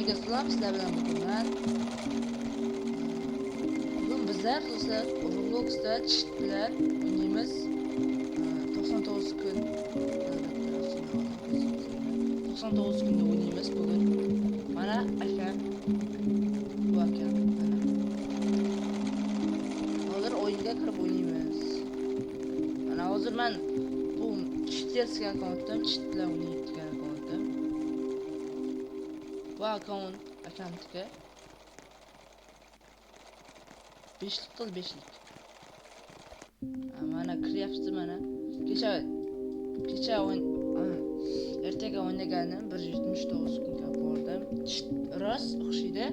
Videoga salom, sizlar bilan bugun bizlar do'stlar Robloxda cheat bilan o'ynaymiz. 99 kun 99 kunda o'ynaymiz bugun. Mana akam bu akam mana. Hozir o'yinga kirib o'ynaymiz. Mana hozir men bu cheaterskiy akkauntdan cheat bilan o'ynayotgan akkauntim. Bu akkaunt akamniki. 5lik qil 5lik. Mana kiryapti mana. Kecha o'yin ertaga o'ynaganim 179 kunga bordim. Rost o'xshaydi.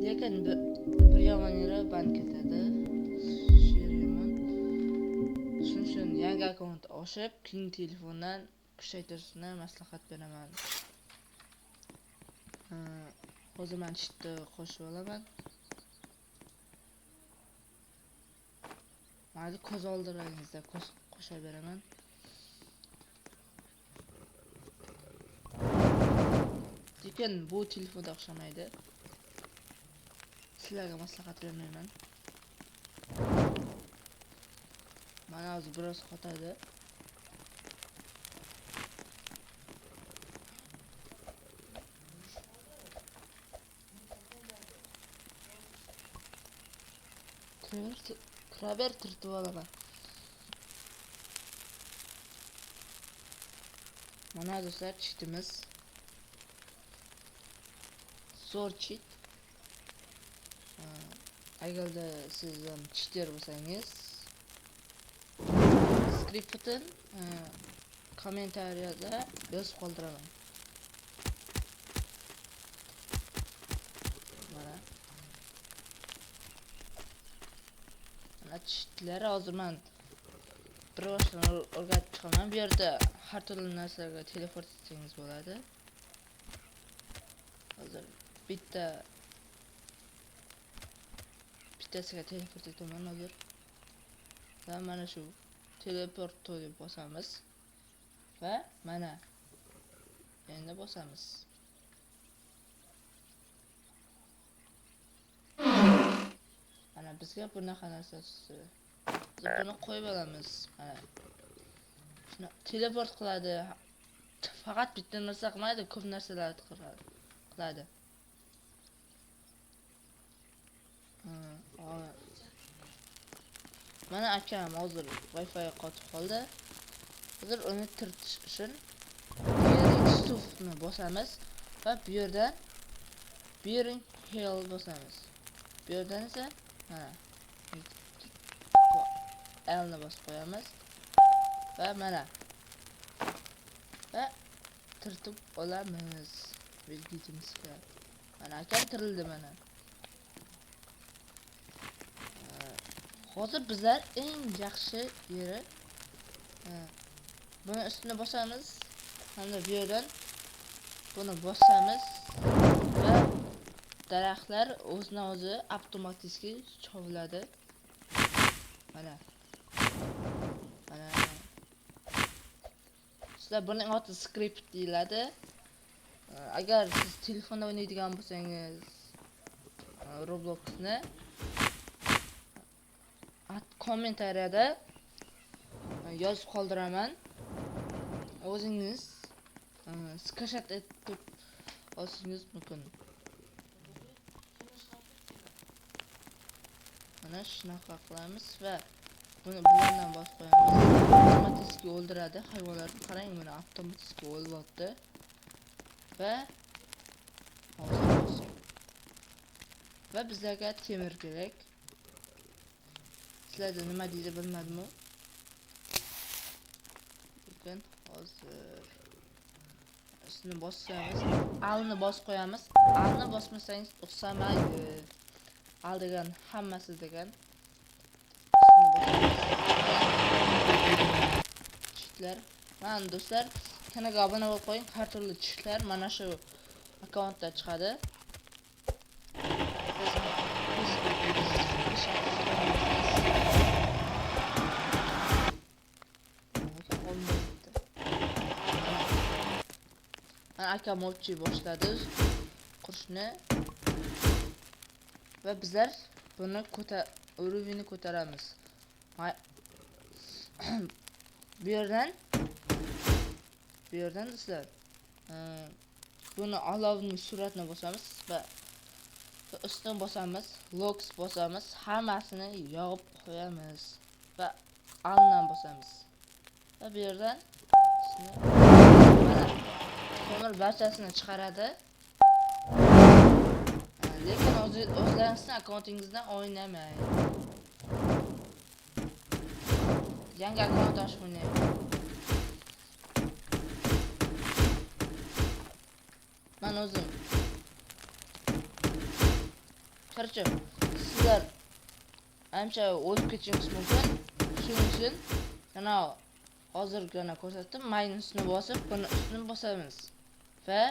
Lekin bir yomonlari band ketadi. Sher yomon. Shuning uchun yangi akkaunt ochib, keyin telefondan kuchaytirishni maslahat beraman. Hozir men cheatni qo'shib olaman. Mayli ko'z oldilaringizda qo'sha beraman. Lekin bu telefonda o'xshamaydi. Sizlarga maslahat bermayman. Mana hozir biroz qotadi. Kraber turtib olaman. Mana do'stlar cheatimiz. Zo'r cheat. Agarda siz ham cheater bo'lsangiz, skriptni kommentariyada yozib qoldiraman. Cheatlar hozir men bir boshdan o'rgatib chiqaman. Bu yerda har turli narsalarga teleport etsangiz bo'ladi. Hozir bittasiga teleport etaman hozir. Va mana shu teleport deb bosamiz va mana endi bosamiz. Mana bizga bunaqa narsa tushdi. Buni qo'yib olamiz. Mana shuni teleport qiladi. Faqat bitta narsa qilmaydi, ko'p narsalarni qiladi. Mana akam hozir Wi-Fi qotib qoldi. Hozir uni tiritish uchun stufni bosamiz va bu yerdan Bearing Hell bosamiz. Bu yerdan esa mana L-ni bosib qo'yamiz va mana va tiritib olamiz belgitimizga. Mana akam tirildi mana. Hozir bizlar eng yaxshi yeri buni ustini bosamiz. Hamda bu yerdan buni bosamiz va daraxtlar o'zidan o'zi avtomatik choviladi. Mana. Sizlar buning oti script deyiladi. Agar siz telefonda o'ynaydigan bo'lsangiz Robloxni kommentariyada yozib qoldiraman. O'zingiz screenshot etib olishingiz mumkin. Mana shunaqa qilamiz va buni bilan bosib qo'yamiz. Avtomatik o'ldiradi hayvonlarni. Qarang, buni avtomatik o'ldiryapti. Va va bizlarga temir kerak. Sizlarda nima deydi bilmadim. Lekin hozir shuni bosamiz. Alni bosib qo'yamiz. Alni bosmasangiz o'xshamaydi. Al degan hammasi degan. Cheatlar. Mana do'stlar, kanalga obuna bo'lib qo'ying. Har turli cheatlar mana shu akkauntda chiqadi. Akam o'chiy boshladi. qurishni va bizlar buni urovini ko'taramiz. Bu yerdan do'stlar buni olovning suratini bosamiz va ustidan bosamiz, logs bosamiz, hammasini yog'ib qo'yamiz va aldan bosamiz. Va bu yerdan ko'mir barchasini chiqaradi. Lekin o'zlaringizning akkauntingizdan o'ynamang. Yangi akkaunt ochib o'ynang. Men o'zim Qarchi, sizlar ancha o'lib ketishingiz mumkin. Shuning uchun mana hozirgina ko'rsatdim. Minusni bosib, buni ustini bosamiz va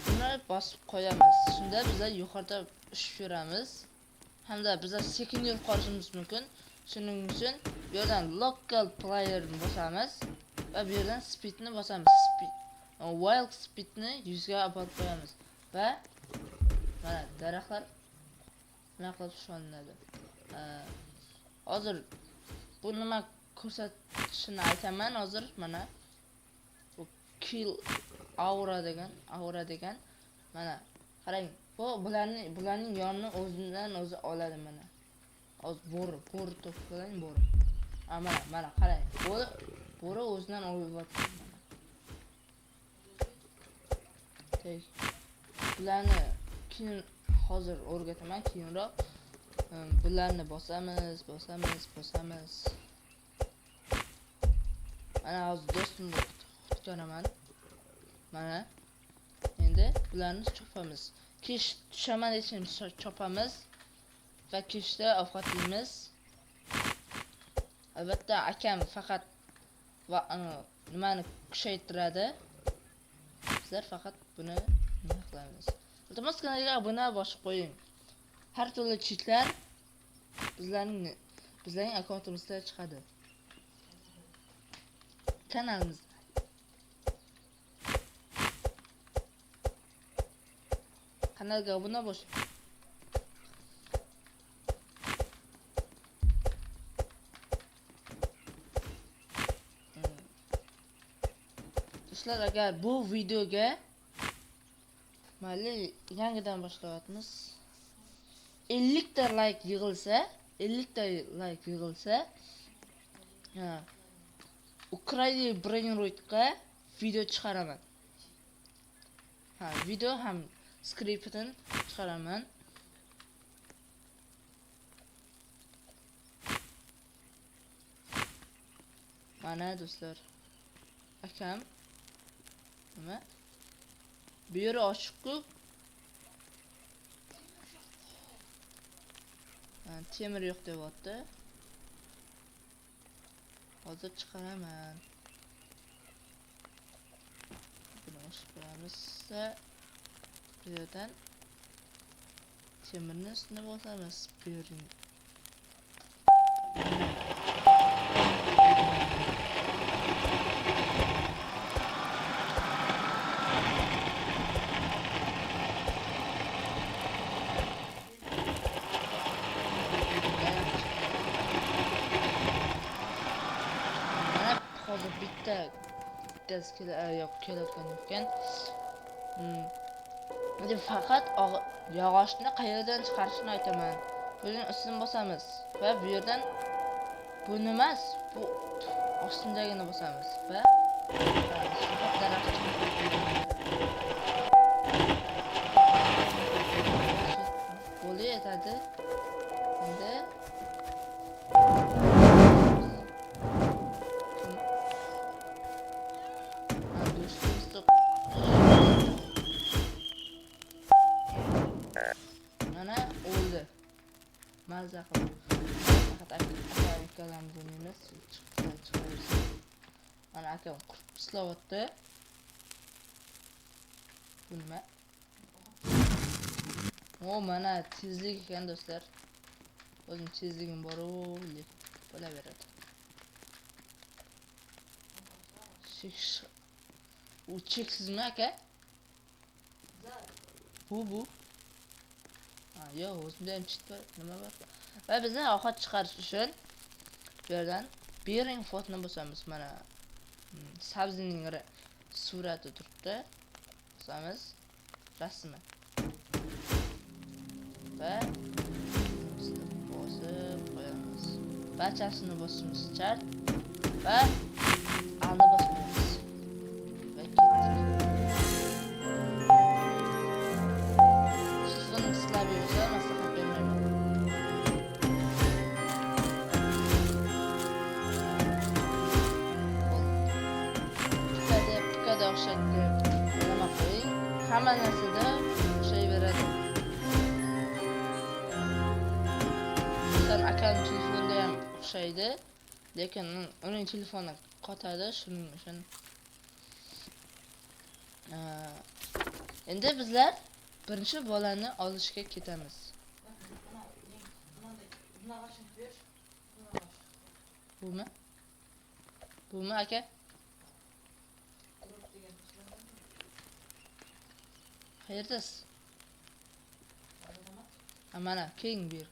buni bosib qo'yamiz. Shunda bizlar yuqorida ushib yuramiz. Hamda bizlar sekin yurib qolishimiz mumkin. Shuning uchun bu yerdan local playerni bosamiz va bu yerdan speedni bosamiz. Wild speedni 100 ga olib qo'yamiz va mana daraxtlar nima qilib sho'nadi. Hozir bu nima ko'rsatishini aytaman. Hozir mana bu kill aura degan mana qarang, bu bularning yonini o'zidan o'zi oladi mana. Hozir bo'ri to'plang bo'ri. Mana qarang, bo'ri o'zidan olyapti. Bularni keyin hozir o'rgataman, keyinroq bularni bosamiz. Mana hozir do'stimni qutqaraman. Mana endi bularni chopamiz. Kish tushaman desam chopamiz va kishda ovqatlaymiz. Albatta akam faqat nimani kuchaytiradi. Sizlar faqat buni nima qilamiz? Iltimos kanalga obuna bosib qo'ying. Har turli cheatlar bizlarning akkauntimizda chiqadi. Kanalimizda. Kanalga obuna bo'ling. Do'stlar, agar bu videoga mayli yangidan boshlayapmiz. 50 ta like yig'ilsa, Ukraina Brainroidga video chiqaraman. Video ham skriptini chiqaraman. Mana do'stlar, akam nima? Bu yeri ochiq-ku. Temir yo'q deyapti. Hozir chiqaraman. Buni ochib qo'yamiz. Bu yerdan temirni ustiga bosamiz. Bu yerning bittasi kelayotgan ekan. Endi faqat yog'ochni qayerdan chiqarishni aytaman. Buni ustini bosamiz va bu yerdan buni emas, bu ostindagini bosamiz va bo'li yetadi. Endi maza qilib faqat akalarimiz o'ynaymiz. Chiqaversin. Mana akam pislayapti. Bu nima? Mana tezlik ekan do'stlar. O'zim tezligim bor-ku, bo'laveradi. Bu cheksizmi aka? Bu. Ha, yo'q, o'zimda ham chit bor, nima bor? Va bizlar ovqat chiqarish uchun bu yerdan bering fotoni bosamiz. Mana sabzining surati turibdi. Bosamiz rasmi. Va bosib qo'yamiz. Barchasini bosishimiz shart va alni bosamiz. Va ketdik. Telefonni ishlab yursa maslahat bermayman. Pikada o'xshaydi. Nima qo'ying? Hamma narsada o'xshayveradi. Akam telefonda ham o'xshaydi, lekin uning telefoni qotadi, shuning uchun. Endi bizlar birinchi bolani olishga ketamiz. Bumi aka? Qayerdasiz? Mana keng bir.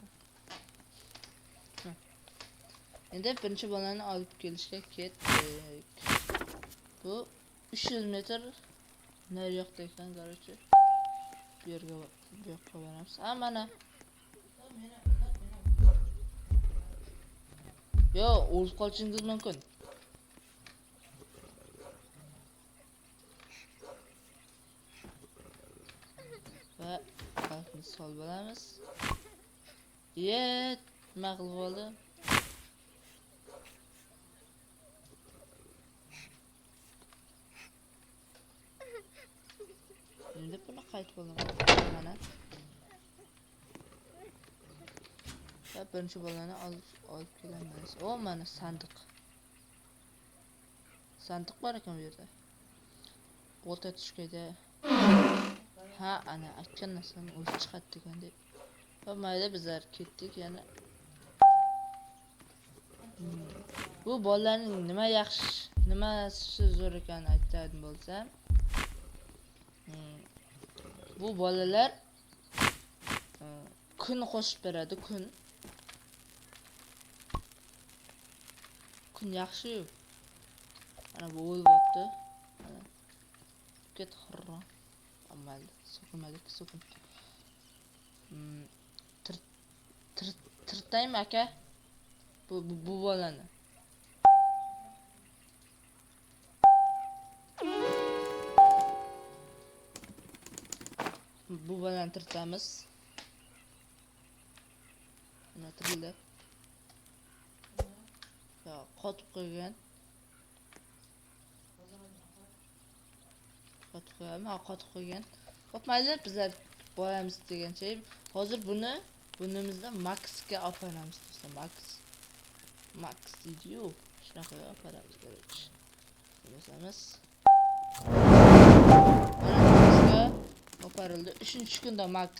Endi birinchi bolani olib kelishga ketdik. Bu 300 metr nariyoqda ekan, короче. Bu yoqqa boramiz. Mana. Yo, o'lib qolishingiz mumkin. Va qalbni sol bo'lamiz. Mag'lub bo'ldi. Endi buni qaytib olaman. Mana. Va birinchi bolani olib kelamiz. O, mana sandiq. Sandiq bor ekan bu yerda. O'ta tushganda. Ha, ana aytgan narsani o'zi chiqadi degandek. Va mayli bizlar ketdik yana. Bu bolalarning nima yaxshi, nimasi zo'r ekanini aytadigan bo'lsam, bu bolalar kun qo'shib beradi, kun yaxshi-yu. Mana bu o'lyapti. Mana ket xirron. Amal so'kmadik. Tirtaymi aka? Bu bolani. Bu bolani tirtamiz. Mana tirildi. Ya qotib qo'ygan. Qotib qo'ygan. Hop, mayli bizlar boramiz degancha. Hozir bunimizda Maxga olib boramiz do'stlar. Max deydi-yu. Shunaqa olib boramiz kerak. Bosamiz. Maxga olib borildi. 3-kunda Max.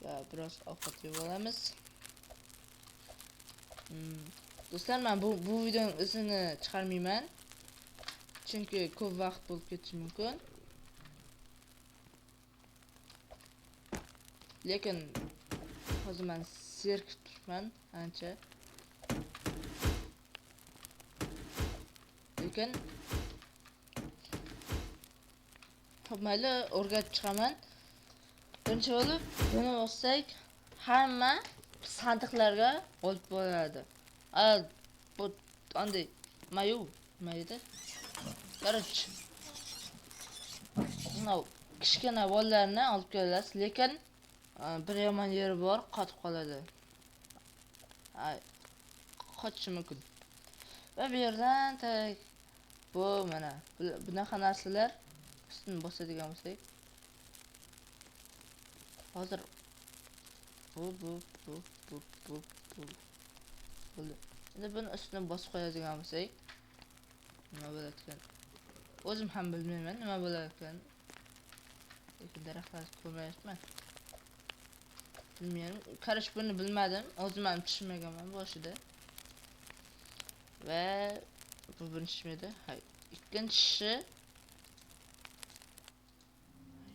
Va biroz ovqat yeb olamiz. Do'stlar, men bu videoning izini chiqarmayman. Chunki ko'p vaqt bo'lib ketishi mumkin. Lekin hozir men zerikib turibman ancha. Lekin mayli, o'rgatib chiqaman. Birinchi bo'lib buni olsak, hamma sandiqlarga olib boradi. Bu anday mayda. Короче, kichkina bolalarni olib kelasiz, lekin bir yomon yeri bor, qotib qoladi. Qochishi mumkin. Va bu yerdan bu mana bunaqa narsalar ustini bosadigan bo'lsak. Hozir bu. Endi buni ustini bosib qo'yadigan bo'lsak, nima bo'ladi ekan? O'zim ham bilmayman nima bo'ladi ekan. Lekin daraxtlar ko'rmayapman. Bilmayman. Qarash buni bilmadim. O'zim ham tushunmaganman boshida. Va Bu birinchimidi? Hayır. İkinchisi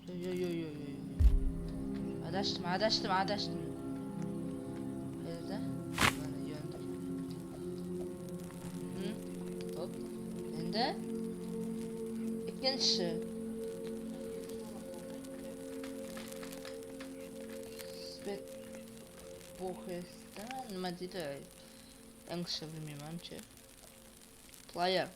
yo. Adashdim. Qayerda? Mana yonda. Hop. Endi ikkinchisi. Spet Boxesda nima deydi? Inglizcha bilmayman-chi. Player.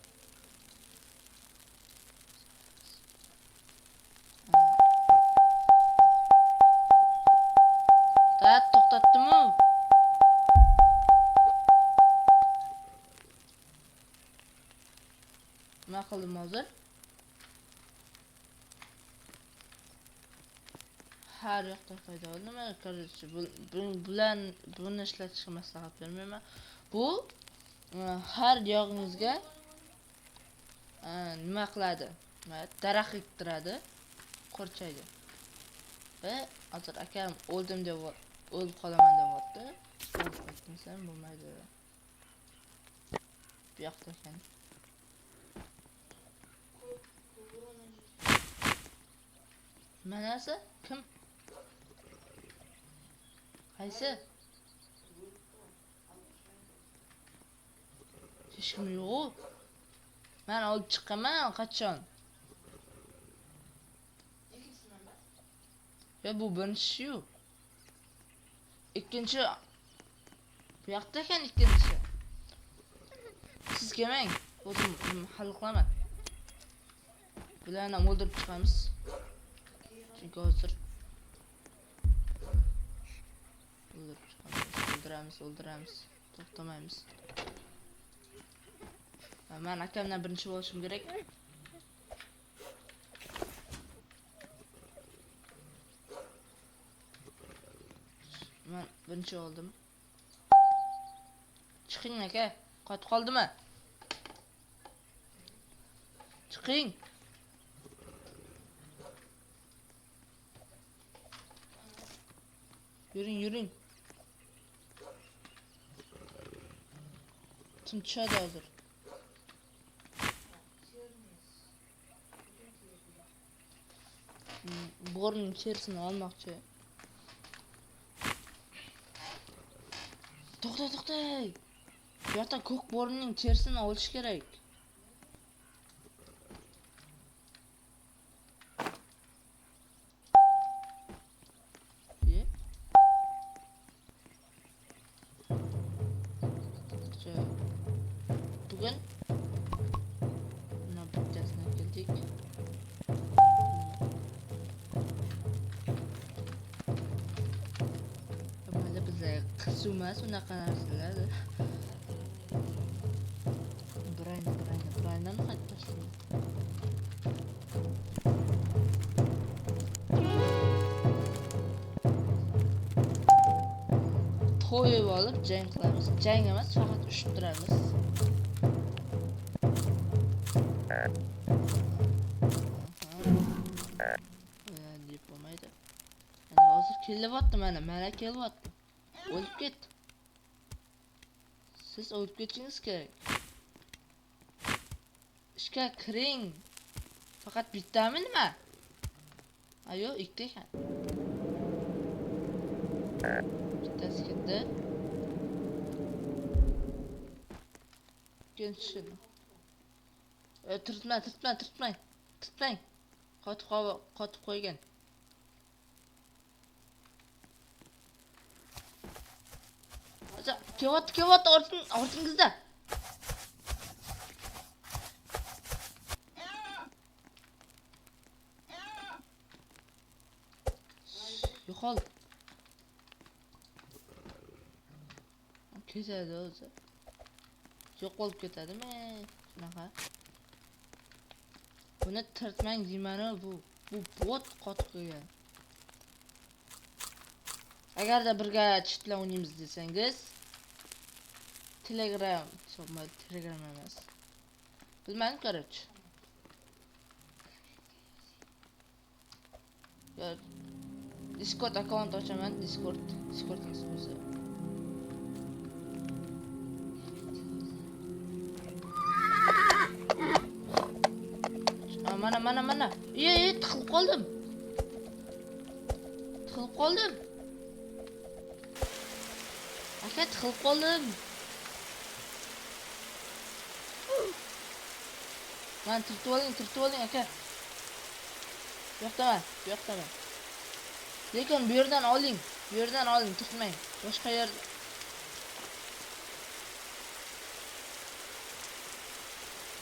To'xtatdim-ku. Nima qildim hozir? Har yoqda foyda oldimi? Короче, buni ishlatishga maslahat bermayman. Bu har yog'ingizga nima qiladi? Daraxt ektiradi, qurchaydi. Va hozir akam o'ldim deb o'lib qolaman deyapti. Aytmasam bo'lmaydi. Bu yoqda ekan. Manasi kim? Qaysi? Hech kim yo'q. Men olib chiqaman qachon? Ya bu birinchisi-yu. Ikkinchi bu yoqda ekan ikkinchisi. Siz kelmang. O'zim hal qilaman. Bularni o'ldirib chiqamiz. Chunki hozir o'ldiramiz. To'xtamaymiz. Men akamdan birinchi bo'lishim kerak. Men birinchi oldim. Chiqing aka. Qotib qoldimi? Chiqing. Yuring. Tim tushadi hozir. Borning cherisini olmoqchi. To'xta. Bu yerda ko'k borning cherisini olish kerak. Bugun mana bittasini keldik. Mana bizga qisumas unaqa narsalar. Braydan qaytashdi. To'yib olib jang qilamiz. Jang emas, faqat ushtiramiz. Deb bo'lmaydi. Ana hozir kelyapti mana kelyapti. O'lib ketdi. Siz o'lib ketishingiz kerak. Ishga kiring. Faqat bittami nima? Ayo, ikkita ekan. Bittasi ketdi. Kelishdi. Turtmang. Qotib qo'ygan. Acha, kelyapti ortingizda. Yo'qol. Ketadi o'zi. Yo'qolib ketadimi? Shunaqa. Buni turtmang deymanu, bu bot qotib qo'ygan. Agarda birga chitla o'ynaymiz desangiz, Telegram emas. Bilmadim, короче. Discord account ochaman, Discord exclusive. Mana. Tiqilib qoldim. Aka, tiqilib qoldim. Mana turtib oling aka. Bu yoqdaman. Lekin bu yerdan oling, turtmang. Boshqa yer.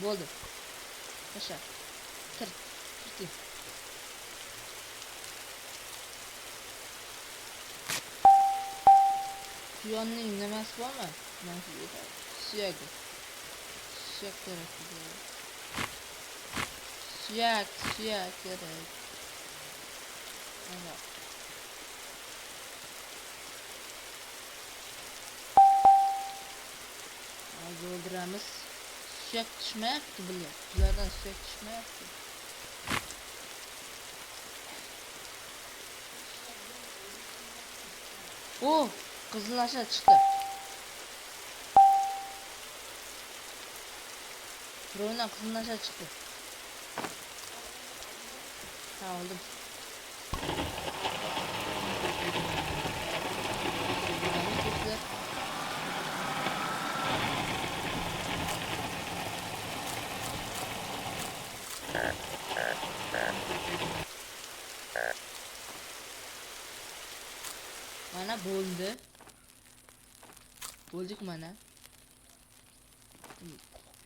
Bo'ldi. O'sha. Turting. Quyonning nimasi bormi? Suyagi. Suyak kerak. Suyak kerak. Mana. O'ldiramiz. Suyak tushmayapti bulardan suyak tushmayapti. Qizil nasha chiqdi. Birovdan qizil nasha chiqdi. Ha, oldim. Mana bo'ldi. Bo'ldik mana.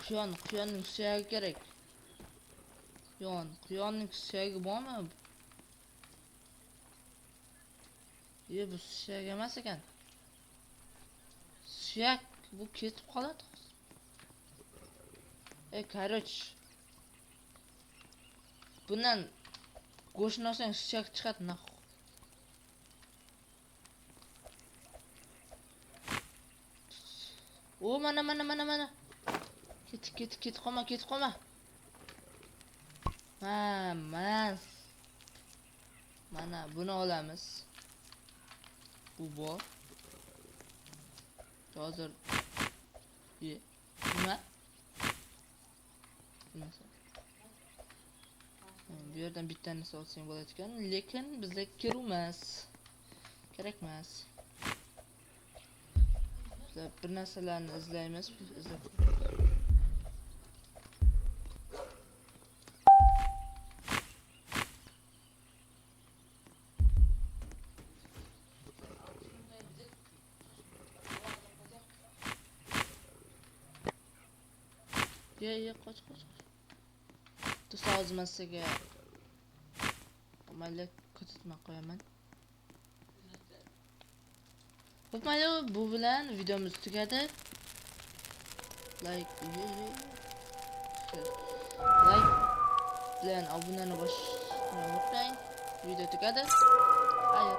Quyonning suyagi kerak. Quyonning suyagi bormi? Bu suyak emas ekan. Suyak bu ketib qoladi. Короче. Bundan go'shtni olsang suyak chiqadi, nahq. Mana. Ketib qolma. Mana buni olamiz. Bu bor. Hozir nima? Bu yerdan bittani olsang bo'lar ekan, lekin bizga kerak emas. Bizlar bir narsalarni izlaymiz. Qoch. O'zimizga mayli kutitma qo'yaman. Xo'p, mayli, bu bilan videomiz tugadi. Like bilan obunani bosishni unutmang. Video tugadi. Xayr.